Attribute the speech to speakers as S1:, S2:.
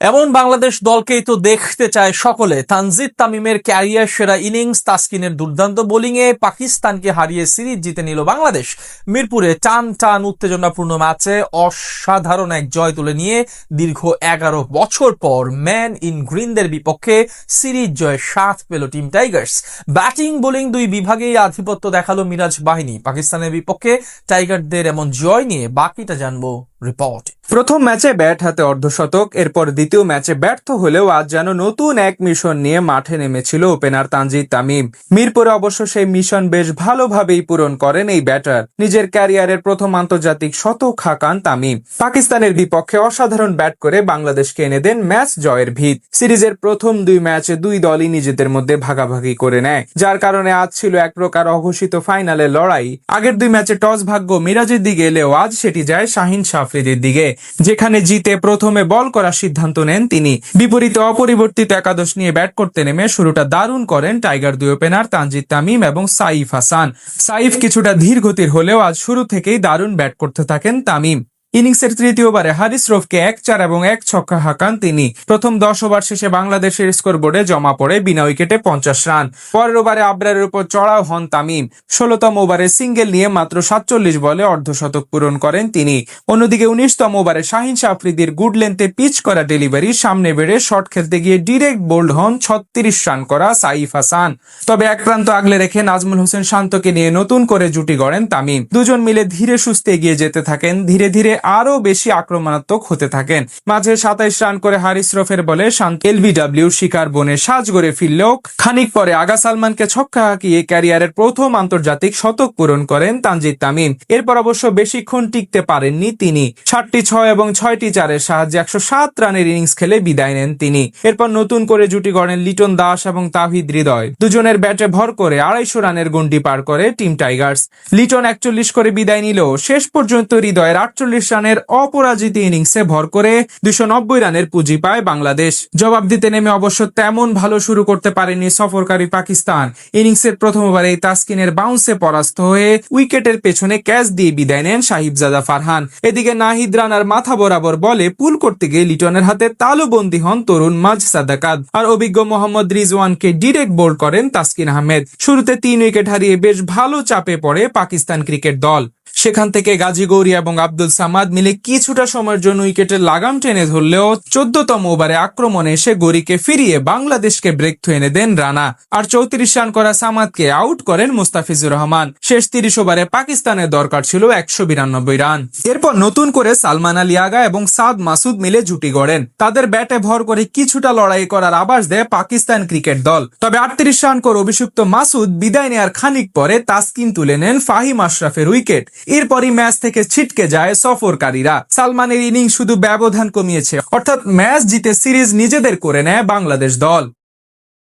S1: এমন বাংলাদেশ দলকেই তো দেখতে চায় সকলে। তানজিদ তামিমের ক্যারিয়ার সেরা ইনিংস, তাসকিনের দুর্দান্ত বোলিংয়ে পাকিস্তানকে হারিয়ে সিরিজ জিতে নিল বাংলাদেশ। মিরপুরে টান টান উত্তেজনাপূর্ণ ম্যাচে অসাধারণ এক জয় তুলে নিয়ে দীর্ঘ 11 বছর পর ম্যান ইন গ্রিনদের বিপক্ষে সিরিজ জয়ের স্বাদ পেল টিম টাইগার্স। ব্যাটিং বোলিং দুই বিভাগেই আধিপত্য দেখালো মিরাজ বাহিনী। পাকিস্তানের বিপক্ষে টাইগারদের এমন জয় নিয়ে বাকিটা জানবো রিপোর্ট।
S2: প্রথম ম্যাচে ব্যাট হাতে অর্ধশতক, এরপর দ্বিতীয় ম্যাচে ব্যর্থ হলেও আজ যেন নতুন এক মিশন নিয়ে মাঠে নেমেছিল ওপেনার তানজিদ তামিম। মিরপুরে অবশ্য সেই মিশন বেশ ভালোভাবেই পূরণ করেন এই ব্যাটার। নিজের ক্যারিয়ারের প্রথম আন্তর্জাতিক শতক হাঁকান তামিম। পাকিস্তানের বিপক্ষে অসাধারণ ব্যাট করে বাংলাদেশকে এনে দেন ম্যাচ জয়ের ভিত। সিরিজের প্রথম দুই ম্যাচে দুই দলই নিজেদের মধ্যে ভাগাভাগি করে নেয়, যার কারণে আজ ছিল এক প্রকার অঘোষিত ফাইনালের লড়াই। আগের দুই ম্যাচে টস ভাগ্য মিরাজের দিকে এলেও আজ সেটি যায় শাহিন আফ্রিদির দিকে, যেখানে জিতে প্রথমে বল করার সিদ্ধান্ত নেন তিনি। বিপরীতে অপরিবর্তিত একাদশ নিয়ে ব্যাট করতে নেমে শুরুটা দারুণ করেন টাইগার দুই ওপেনার তানজিদ তামিম এবং সাইফ হাসান। সাইফ কিছুটা ধীর গতির হলেও আজ শুরু থেকেই দারুণ ব্যাট করতে থাকেন তামিম। ইনিংসের তৃতীয় ওভারে হারিস রফকে 1-4 এবং 1 ছক্কা হাঁকান তিনি। প্রথম 10 ওভার শেষে বাংলাদেশের স্কোরবোর্ডে জমা পড়ে বিনা উইকেটে 50 রান। পরের ওভারে আবরারের উপর চড়াও হন তামিম। 16তম ওভারে সিঙ্গেল নিয়ে মাত্র 47 বলে অর্ধশতক পূরণ করেন তিনি। অন্যদিকে 19তম ওভারে শাহিন আফ্রিদির গুড লেন্থে পিচ করা ডেলিভারি সামনে বেড়ে শট খেলতে গিয়ে ডিরেক্ট বোল্ড হন 36 রান করা সাইফ হাসান। তবে এক প্রান্ত আগলে রেখে নাজমুল হোসেন শান্তকে নিয়ে নতুন করে জুটি গড়েন তামিম। দুজন মিলে ধীরে সুস্থে এগিয়ে যেতে থাকেন, ধীরে ধীরে আরো বেশি আক্রমণাত্মক হতে থাকেন। মাঝে 27 রান করে হারিস রফের বলে শান্ত এলবিডব্লিউ শিকার বনে সাজ গড়ে ফিরলেও খানিক পরে আগা সালমানকে ছক্কা হাঁকিয়ে ক্যারিয়ারের প্রথম আন্তর্জাতিক শতক পূরণ করেন তানজিদ তামিম। এরপর অবশ্য বেশিক্ষণ টিকতে পারেননি তিনি। 7টি 6 এবং 6টি 4-এর সাহায্যে 107 রানের ইনিংস খেলে বিদায় নেন তিনি। এরপর নতুন করে জুটি গড়েন লিটন দাস এবং তাহিদ হৃদয়। দুজনের ব্যাটে ভর করে 250 রানের গন্ডি পার করে টিম টাইগার্স। লিটন 41 করে বিদায় নিলেও শেষ পর্যন্ত হৃদয়ের 48 রানের অপরাজিত ইনিংসে ভর করে 290 রানের পুঁজি পায় বাংলাদেশ। জবাব দিতে নেমে অবশ্য তেমন ভালো শুরু করতে পারেনি সফরকারী পাকিস্তান। ইনিংসের প্রথম ওভারেই তাসকিনের বাউন্সে পরাস্ত হয়ে উইকেটের পেছনে ক্যাচ দিয়ে বিদায় নেন সাহিবজাদা ফারহান। এদিকে নাহিদ রানার মাথা বরাবর বলে পুল করতে গিয়ে লিটনের হাতে তালুবন্দী হন তরুণ মাঝ সাদাকাত, আর অভিজ্ঞ মোহাম্মদ রিজওয়ানকে ডিরেক্ট বোল্ড করেন তাসকিন আহমেদ। শুরুতে 3 উইকেট হারিয়ে বেশ ভালো চাপে পড়ে পাকিস্তান ক্রিকেট দল। সেখান থেকে গাজী গৌরী এবং আব্দুল সামাদ মিলে কিছুটা সময়ের জন্য উইকেটের লাগাম টেনে ধরলেও 14তম ওভারে আক্রমণে এসে গৌরীকে ফিরিয়ে বাংলাদেশকে ব্রেক থ্রু এনে দেন রানা, আর 34 রান করা সামাদকে আউট করেন মুস্তাফিজুর রহমান। শেষ 30 ওভারে পাকিস্তানের দরকার ছিল 192 রান। এরপর নতুন করে সালমান আলী আগা এবং সাদ মাসুদ মিলে জুটি গড়েন। তাদের ব্যাটে ভর করে কিছুটা লড়াই করার আভাস দেয় পাকিস্তান ক্রিকেট দল। তবে 38 রান করে অভিষিক্ত মাসুদ বিদায় নেয়ার খানিক পরে তাসকিন তুলে নেন ফাহিম আশরাফের উইকেট। এরপরই ম্যাচ থেকে ছিটকে যায় সফরকারীরা। সালমানের ইনিংস শুধু ব্যবধান কমিয়েছে, অর্থাৎ ম্যাচ জিতে সিরিজ নিজেদের করে নেয় বাংলাদেশ দল।